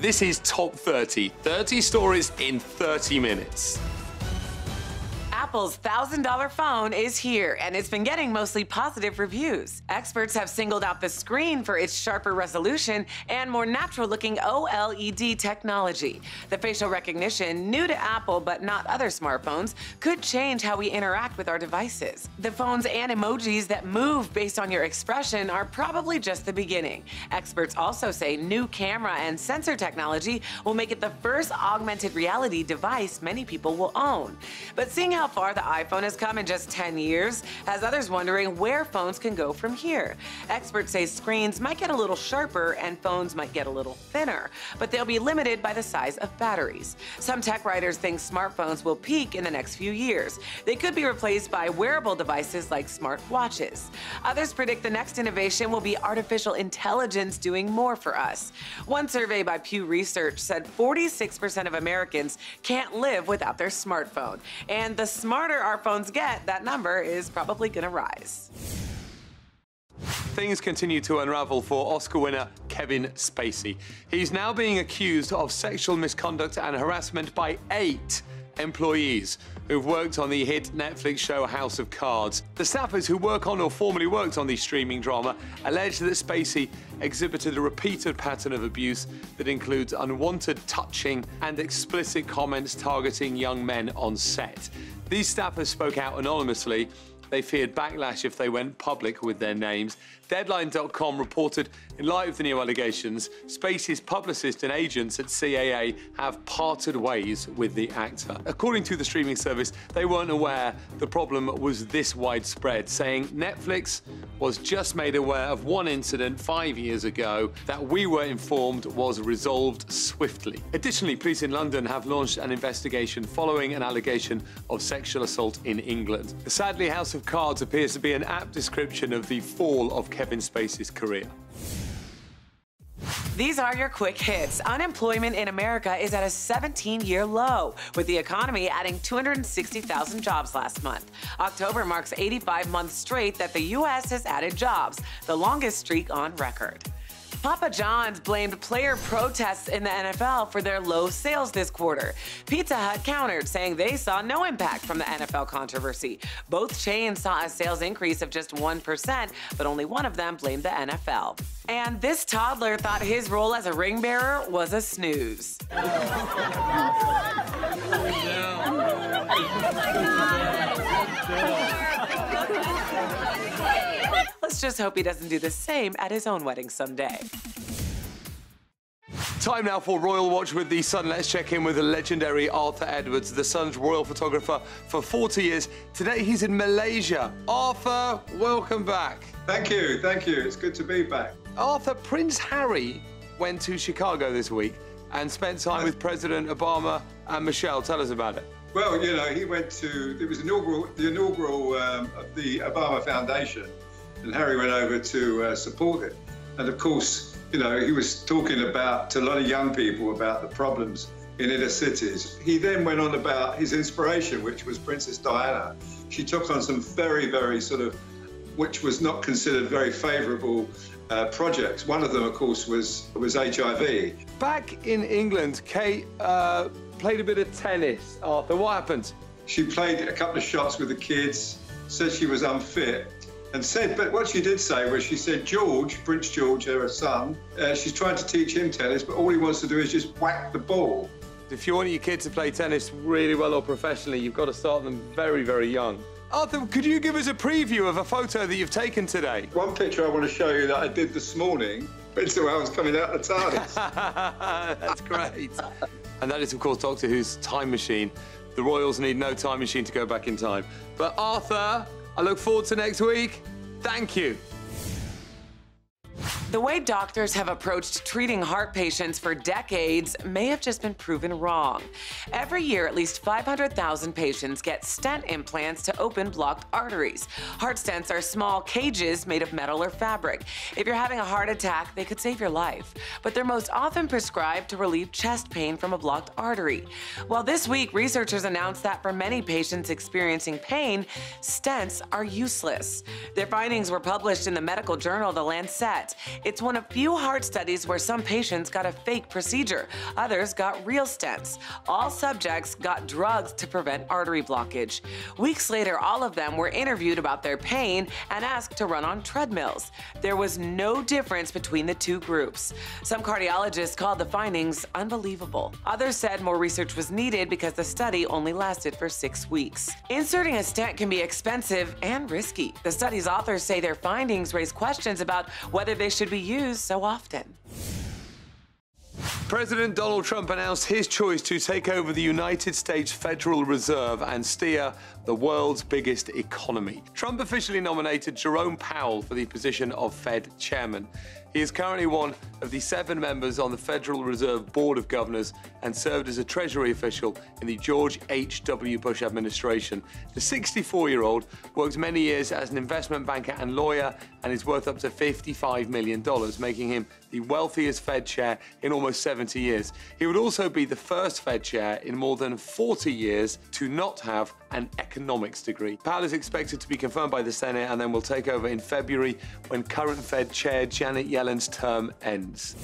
This is Top 30. 30 stories in 30 minutes. Apple's $1,000 phone is here, and it's been getting mostly positive reviews. Experts have singled out the screen for its sharper resolution and more natural-looking OLED technology. The facial recognition, new to Apple but not other smartphones, could change how we interact with our devices. The phones and emojis that move based on your expression are probably just the beginning. Experts also say new camera and sensor technology will make it the first augmented reality device many people will own. But seeing how far the iPhone has come in just 10 years has others wondering where phones can go from here. Experts say screens might get a little sharper and phones might get a little thinner, but they'll be limited by the size of batteries. Some tech writers think smartphones will peak in the next few years. They could be replaced by wearable devices like smart watches. Others predict the next innovation will be artificial intelligence doing more for us. One survey by Pew Research said 46% of Americans can't live without their smartphone. And the smarter our phones get, that number is probably going to rise. Things continue to unravel for Oscar winner Kevin Spacey. He's now being accused of sexual misconduct and harassment by 8 employees who've worked on the hit Netflix show House of Cards. The staffers who work on or formerly worked on the streaming drama allege that Spacey exhibited a repeated pattern of abuse that includes unwanted touching and explicit comments targeting young men on set. These staffers spoke out anonymously. They feared backlash if they went public with their names. Deadline.com reported, in light of the new allegations, Spacey's publicist and agents at CAA have parted ways with the actor. According to the streaming service, they weren't aware the problem was this widespread, saying Netflix was just made aware of one incident 5 years ago that we were informed was resolved swiftly. Additionally, police in London have launched an investigation following an allegation of sexual assault in England. Sadly, House of Cards appears to be an apt description of the fall of Kevin Spacey's career. These are your quick hits. Unemployment in America is at a 17-year low, with the economy adding 260,000 jobs last month. October marks 85 months straight that the U.S. has added jobs, the longest streak on record. Papa John's blamed player protests in the NFL for their low sales this quarter. Pizza Hut countered, saying they saw no impact from the NFL controversy. Both chains saw a sales increase of just 1%, but only one of them blamed the NFL. And this toddler thought his role as a ring bearer was a snooze. Let's just hope he doesn't do the same at his own wedding someday. Time now for Royal Watch with the Sun. Let's check in with the legendary Arthur Edwards, the Sun's royal photographer for 40 years. Today he's in Malaysia. Arthur, welcome back. Thank you, it's good to be back. Arthur, Prince Harry went to Chicago this week and spent time with President Obama and Michelle. Tell us about it. Well, you know, he went to, it was the inaugural of the Obama Foundation, and Harry went over to support it. And of course, you know, he was talking about, to a lot of young people, about the problems in inner cities. He then went on about his inspiration, which was Princess Diana. She took on some very, very sort of, which was not considered very favourable projects. One of them, of course, was HIV. Back in England, Kate played a bit of tennis. Arthur, what happened? She played a couple of shots with the kids, said she was unfit, and said, but what she did say was, she said, George, Prince George, her son, she's trying to teach him tennis, but all he wants to do is just whack the ball. If you want your kids to play tennis really well or professionally, you've got to start them very, very young. Arthur, could you give us a preview of a photo that you've taken today? One picture I want to show you that I did this morning, when I was coming out of the TARDIS. That's great. And that is, of course, Doctor Who's time machine. The Royals need no time machine to go back in time. But Arthur, I look forward to next week. Thank you. The way doctors have approached treating heart patients for decades may have just been proven wrong. Every year, at least 500,000 patients get stent implants to open blocked arteries. Heart stents are small cages made of metal or fabric. If you're having a heart attack, they could save your life. But they're most often prescribed to relieve chest pain from a blocked artery. Well, this week, researchers announced that for many patients experiencing pain, stents are useless. Their findings were published in the medical journal The Lancet. It's one of few heart studies where some patients got a fake procedure. Others got real stents. All subjects got drugs to prevent artery blockage. Weeks later, all of them were interviewed about their pain and asked to run on treadmills. There was no difference between the two groups. Some cardiologists called the findings unbelievable. Others said more research was needed because the study only lasted for 6 weeks. Inserting a stent can be expensive and risky. The study's authors say their findings raise questions about whether they should be used so often. President Donald Trump announced his choice to take over the United States Federal Reserve and steer the world's biggest economy. Trump officially nominated Jerome Powell for the position of Fed chairman. He is currently one of the 7 members on the Federal Reserve Board of Governors and served as a Treasury official in the George H.W. Bush administration. The 64-year-old worked many years as an investment banker and lawyer and is worth up to $55 million, making him the wealthiest Fed chair in almost 70 years. He would also be the first Fed chair in more than 40 years to not have an economics degree. Powell is expected to be confirmed by the Senate and then will take over in February when current Fed chair Janet Yellen's term ends.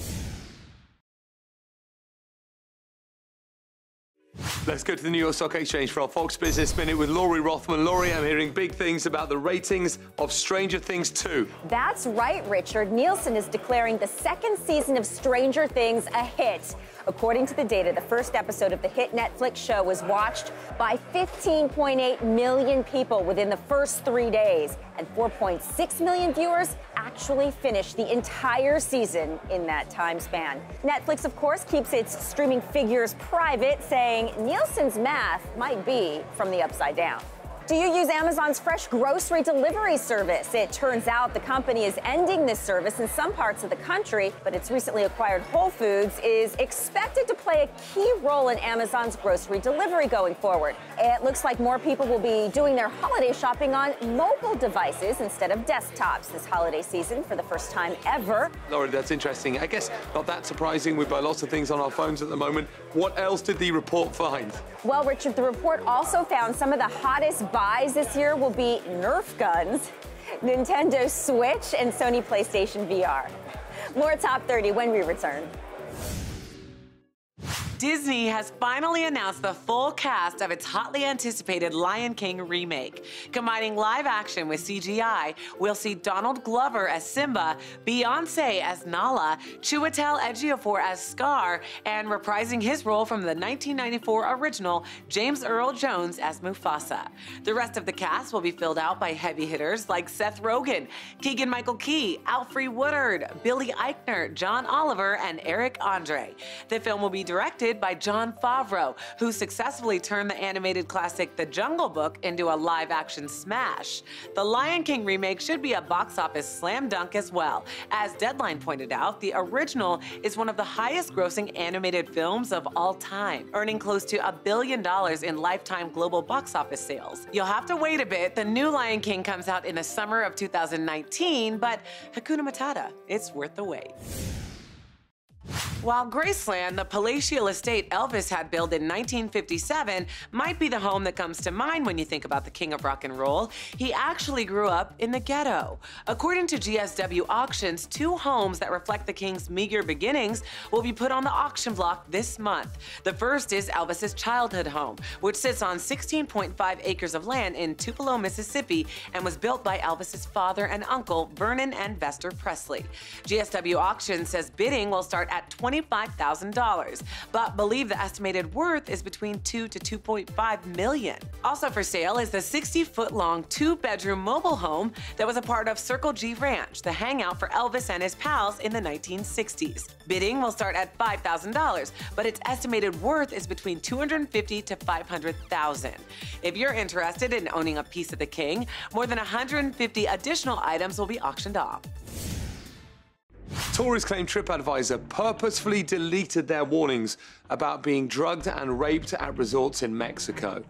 Let's go to the New York Stock Exchange for our Fox Business Minute with Laurie Rothman. Laurie, I'm hearing big things about the ratings of Stranger Things 2. That's right, Richard. Nielsen is declaring the second season of Stranger Things a hit. According to the data, the first episode of the hit Netflix show was watched by 15.8 million people within the first 3 days, and 4.6 million viewers actually finished the entire season in that time span. Netflix, of course, keeps its streaming figures private, saying Nielsen's math might be from the upside down. Do you use Amazon's fresh grocery delivery service? It turns out the company is ending this service in some parts of the country, but its recently acquired Whole Foods is expected to play a key role in Amazon's grocery delivery going forward. It looks like more people will be doing their holiday shopping on mobile devices instead of desktops this holiday season for the first time ever. Laurie, that's interesting. I guess not that surprising. We buy lots of things on our phones at the moment. What else did the report find? Well, Richard, the report also found some of the hottest buys this year will be Nerf guns, Nintendo Switch, and Sony PlayStation VR. More Top 30 when we return. Disney has finally announced the full cast of its hotly anticipated Lion King remake. Combining live action with CGI, we'll see Donald Glover as Simba, Beyoncé as Nala, Chiwetel Ejiofor as Scar, and reprising his role from the 1994 original, James Earl Jones as Mufasa. The rest of the cast will be filled out by heavy hitters like Seth Rogen, Keegan-Michael Key, Alfre Woodard, Billy Eichner, John Oliver, and Eric Andre. The film will be directed by Jon Favreau, who successfully turned the animated classic The Jungle Book into a live-action smash. The Lion King remake should be a box office slam dunk as well. As Deadline pointed out, the original is one of the highest-grossing animated films of all time, earning close to $1 billion in lifetime global box office sales. You'll have to wait a bit. The new Lion King comes out in the summer of 2019, but Hakuna Matata, it's worth the wait. While Graceland, the palatial estate Elvis had built in 1957, might be the home that comes to mind when you think about the king of rock and roll, he actually grew up in the ghetto. According to GSW Auctions, 2 homes that reflect the king's meager beginnings will be put on the auction block this month. The first is Elvis's childhood home, which sits on 16.5 acres of land in Tupelo, Mississippi, and was built by Elvis's father and uncle, Vernon and Vester Presley. GSW Auctions says bidding will start at $25,000, but believe the estimated worth is between $2 to $2.5 million. Also for sale is the 60-foot-long 2-bedroom mobile home that was a part of Circle G Ranch, the hangout for Elvis and his pals in the 1960s. Bidding will start at $5,000, but its estimated worth is between $250,000 to $500,000. If you're interested in owning a piece of the king, more than 150 additional items will be auctioned off. Tories claim TripAdvisor purposefully deleted their warnings about being drugged and raped at resorts in Mexico.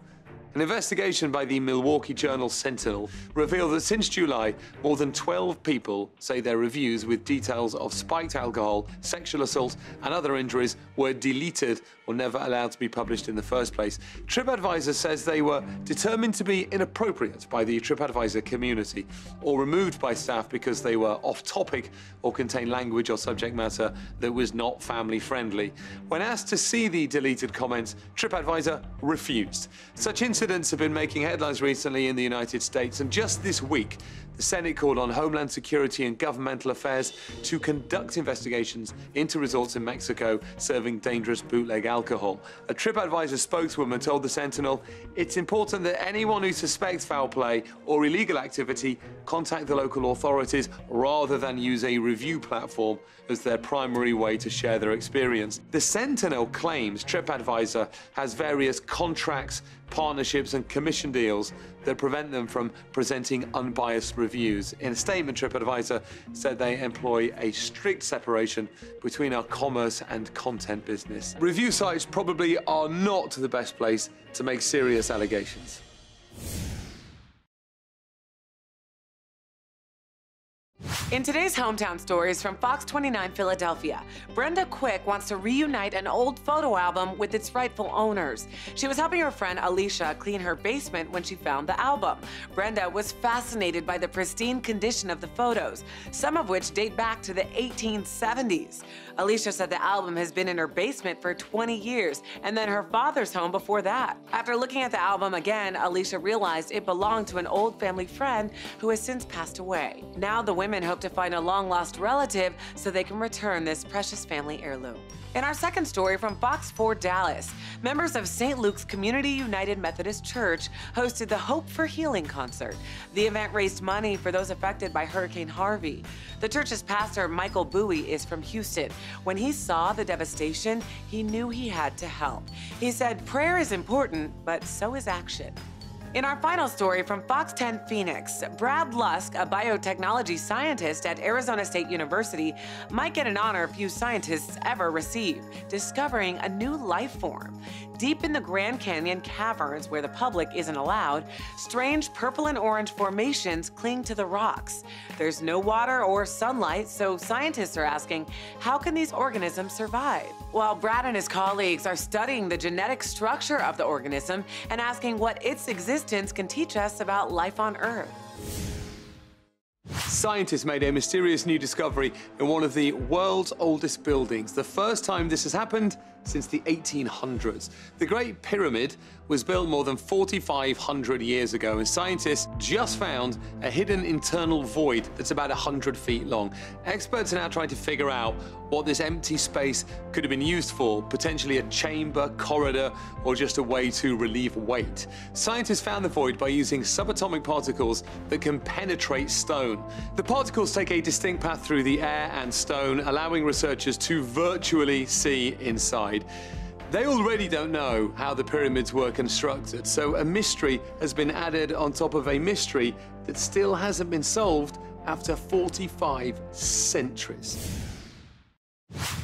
An investigation by the Milwaukee Journal Sentinel revealed that since July, more than 12 people say their reviews with details of spiked alcohol, sexual assault, and other injuries were deleted or never allowed to be published in the first place. TripAdvisor says they were determined to be inappropriate by the TripAdvisor community or removed by staff because they were off-topic or contain language or subject matter that was not family-friendly. When asked to see the deleted comments, TripAdvisor refused. Such incidents have been making headlines recently in the United States, and just this week, the Senate called on Homeland Security and Governmental Affairs to conduct investigations into resorts in Mexico serving dangerous bootleg alcohol. A TripAdvisor spokeswoman told the Sentinel, "It's important that anyone who suspects foul play or illegal activity contact the local authorities rather than use a review platform as their primary way to share their experience." The Sentinel claims TripAdvisor has various contracts, partnerships, and commission deals that prevent them from presenting unbiased reviews. In a statement, TripAdvisor said they employ a strict separation between our commerce and content business. Review sites probably are not the best place to make serious allegations. In today's Hometown Stories from Fox 29 Philadelphia, Brenda Quick wants to reunite an old photo album with its rightful owners. She was helping her friend Alicia clean her basement when she found the album. Brenda was fascinated by the pristine condition of the photos, some of which date back to the 1870s. Alicia said the album has been in her basement for 20 years, and then her father's home before that. After looking at the album again, Alicia realized it belonged to an old family friend who has since passed away. Now the women hope to find a long-lost relative so they can return this precious family heirloom. In our second story from Fox 4 Dallas, members of St. Luke's Community United Methodist Church hosted the Hope for Healing concert. The event raised money for those affected by Hurricane Harvey. The church's pastor, Michael Bowie, is from Houston. When he saw the devastation, he knew he had to help. He said, "Prayer is important, but so is action." In our final story from Fox 10 Phoenix, Brad Lusk, a biotechnology scientist at Arizona State University, might get an honor few scientists ever receive, discovering a new life form. Deep in the Grand Canyon caverns where the public isn't allowed, strange purple and orange formations cling to the rocks. There's no water or sunlight, so scientists are asking, how can these organisms survive? While Brad and his colleagues are studying the genetic structure of the organism and asking what its existence can teach us about life on Earth. Scientists made a mysterious new discovery in one of the world's oldest buildings. The first time this has happened since the 1800s. The Great Pyramid was built more than 4,500 years ago, and scientists just found a hidden internal void that's about 100 feet long. Experts are now trying to figure out what this empty space could have been used for, potentially a chamber, corridor, or just a way to relieve weight. Scientists found the void by using subatomic particles that can penetrate stone. The particles take a distinct path through the air and stone, allowing researchers to virtually see inside. They already don't know how the pyramids were constructed, so a mystery has been added on top of a mystery that still hasn't been solved after 45 centuries.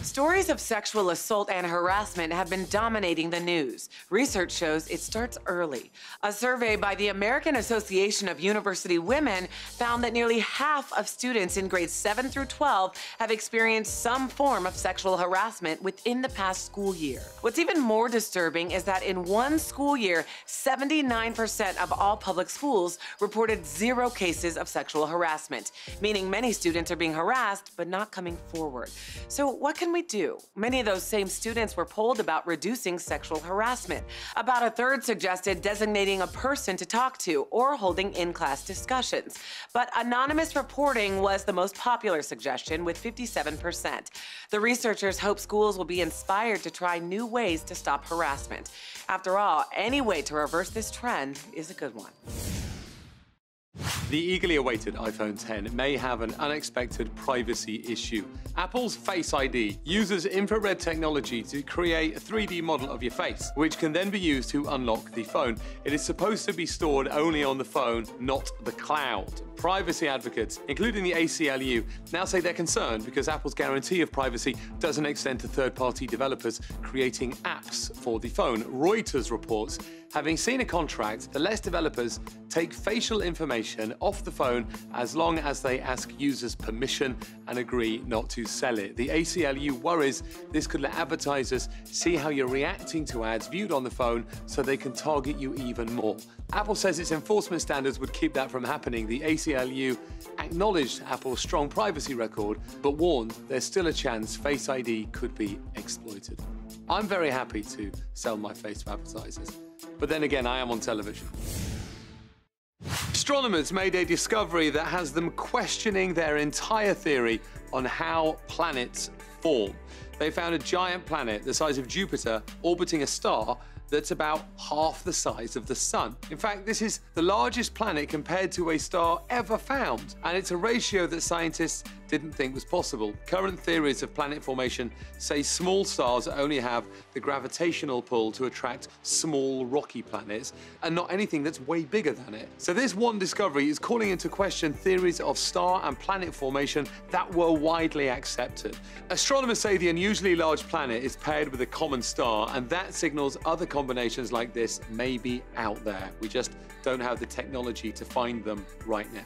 Stories of sexual assault and harassment have been dominating the news. Research shows it starts early. A survey by the American Association of University Women found that nearly half of students in grades 7 through 12 have experienced some form of sexual harassment within the past school year. What's even more disturbing is that in one school year, 79% of all public schools reported 0 cases of sexual harassment, meaning many students are being harassed but not coming forward. So what can we do? Many of those same students were polled about reducing sexual harassment. About a third suggested designating a person to talk to or holding in-class discussions. But anonymous reporting was the most popular suggestion with 57%. The researchers hope schools will be inspired to try new ways to stop harassment. After all, any way to reverse this trend is a good one. The eagerly awaited iPhone X may have an unexpected privacy issue. Apple's Face ID uses infrared technology to create a 3D model of your face, which can then be used to unlock the phone. It is supposed to be stored only on the phone, not the cloud. Privacy advocates, including the ACLU, now say they're concerned because Apple's guarantee of privacy doesn't extend to third-party developers creating apps for the phone. Reuters reports, having seen a contract that lets developers take facial information off the phone as long as they ask users permission and agree not to sell it. The ACLU worries this could let advertisers see how you're reacting to ads viewed on the phone so they can target you even more. Apple says its enforcement standards would keep that from happening. The ACLU acknowledged Apple's strong privacy record, but warned there's still a chance Face ID could be exploited. I'm very happy to sell my face to advertisers, but then again, I am on television. Astronomers made a discovery that has them questioning their entire theory on how planets form. They found a giant planet the size of Jupiter orbiting a star that's about half the size of the Sun. In fact, this is the largest planet compared to a star ever found, and it's a ratio that scientists didn't think was possible. Current theories of planet formation say small stars only have the gravitational pull to attract small rocky planets, and not anything that's way bigger than it. So this one discovery is calling into question theories of star and planet formation that were widely accepted. Astronomers say the unusually large planet is paired with a common star, and that signals other combinations like this may be out there. We just don't have the technology to find them right now.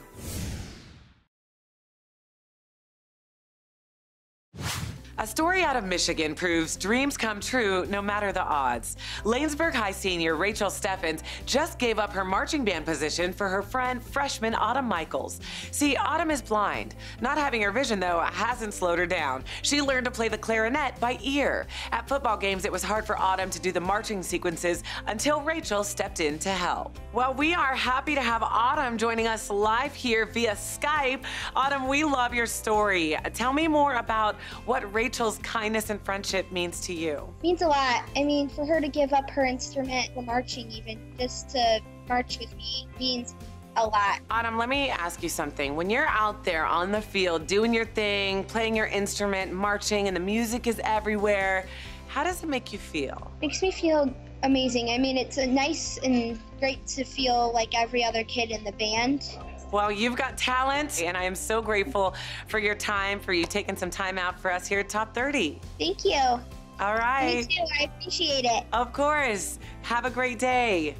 A story out of Michigan proves dreams come true no matter the odds. Lanesburg High senior Rachel Steffens just gave up her marching band position for her friend, freshman Autumn Michaels. See, Autumn is blind. Not having her vision, though, hasn't slowed her down. She learned to play the clarinet by ear. At football games, it was hard for Autumn to do the marching sequences until Rachel stepped in to help. Well, we are happy to have Autumn joining us live here via Skype. Autumn, we love your story. Tell me more about what Rachel's kindness and friendship means to you. Means a lot. I mean, for her to give up her instrument for marching, even just to march with me, means a lot. Autumn, let me ask you something. When you're out there on the field doing your thing, playing your instrument, marching, and the music is everywhere, how does it make you feel? Makes me feel amazing. I mean, it's nice and great to feel like every other kid in the band. Well, you've got talent, and I am so grateful for your time, for you taking some time out for us here at Top 30. Thank you. All right. Me too. I appreciate it. Of course. Have a great day.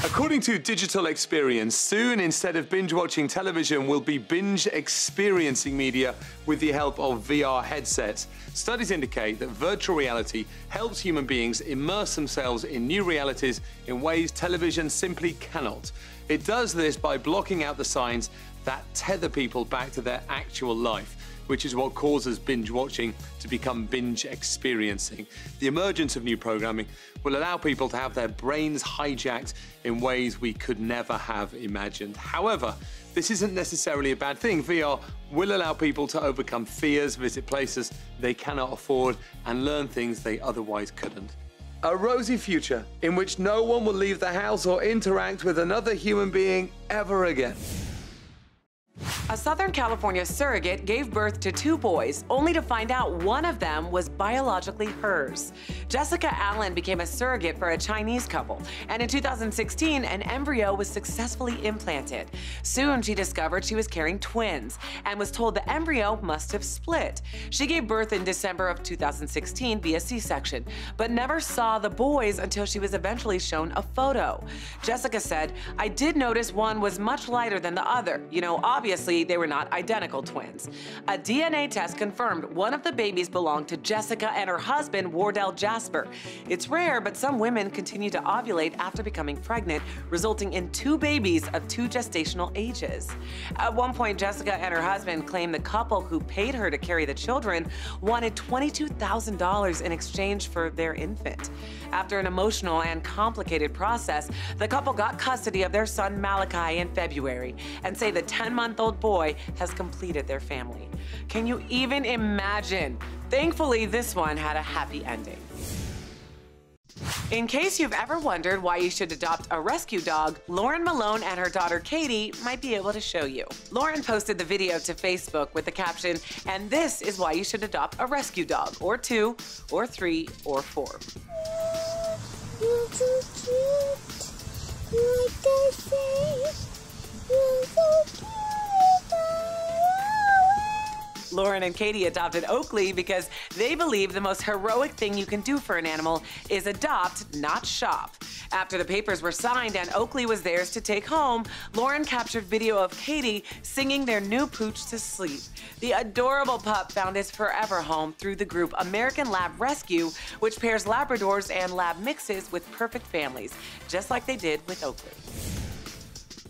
According to Digital Experience, soon instead of binge-watching television, we'll be binge-experiencing media with the help of VR headsets. Studies indicate that virtual reality helps human beings immerse themselves in new realities in ways television simply cannot. It does this by blocking out the signs that tether people back to their actual life, which is what causes binge watching to become binge experiencing. The emergence of new programming will allow people to have their brains hijacked in ways we could never have imagined. However, this isn't necessarily a bad thing. VR will allow people to overcome fears, visit places they cannot afford, and learn things they otherwise couldn't. A rosy future in which no one will leave the house or interact with another human being ever again. A Southern California surrogate gave birth to 2 boys, only to find out one of them was biologically hers. Jessica Allen became a surrogate for a Chinese couple, and in 2016, an embryo was successfully implanted. Soon, she discovered she was carrying twins and was told the embryo must have split. She gave birth in December of 2016 via C-section, but never saw the boys until she was eventually shown a photo. Jessica said, "I did notice one was much lighter than the other. You know, obviously, they were not identical twins." A DNA test confirmed one of the babies belonged to Jessica and her husband, Wardell Jasper. It's rare, but some women continue to ovulate after becoming pregnant, resulting in 2 babies of 2 gestational ages. At one point, Jessica and her husband claimed the couple who paid her to carry the children wanted $22,000 in exchange for their infant. After an emotional and complicated process, the couple got custody of their son Malachi in February and say the 10-month-old boy has completed their family. Can you even imagine? Thankfully, this one had a happy ending. In case you've ever wondered why you should adopt a rescue dog, Lauren Malone and her daughter Katie might be able to show you. Lauren posted the video to Facebook with the caption, "And this is why you should adopt a rescue dog, or 2, or 3, or 4. You're so cute. Like I say, you're so cute. Lauren and Katie adopted Oakley because they believe the most heroic thing you can do for an animal is adopt, not shop. After the papers were signed and Oakley was theirs to take home, Lauren captured video of Katie singing their new pooch to sleep. The adorable pup found his forever home through the group American Lab Rescue, which pairs Labradors and Lab mixes with perfect families, just like they did with Oakley.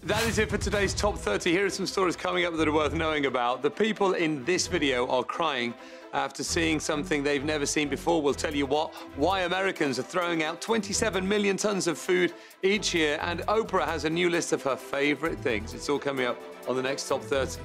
That is it for today's Top 30. Here are some stories coming up that are worth knowing about. The people in this video are crying after seeing something they've never seen before. We'll tell you why Americans are throwing out 27 million tons of food each year, and Oprah has a new list of her favorite things. It's all coming up on the next Top 30.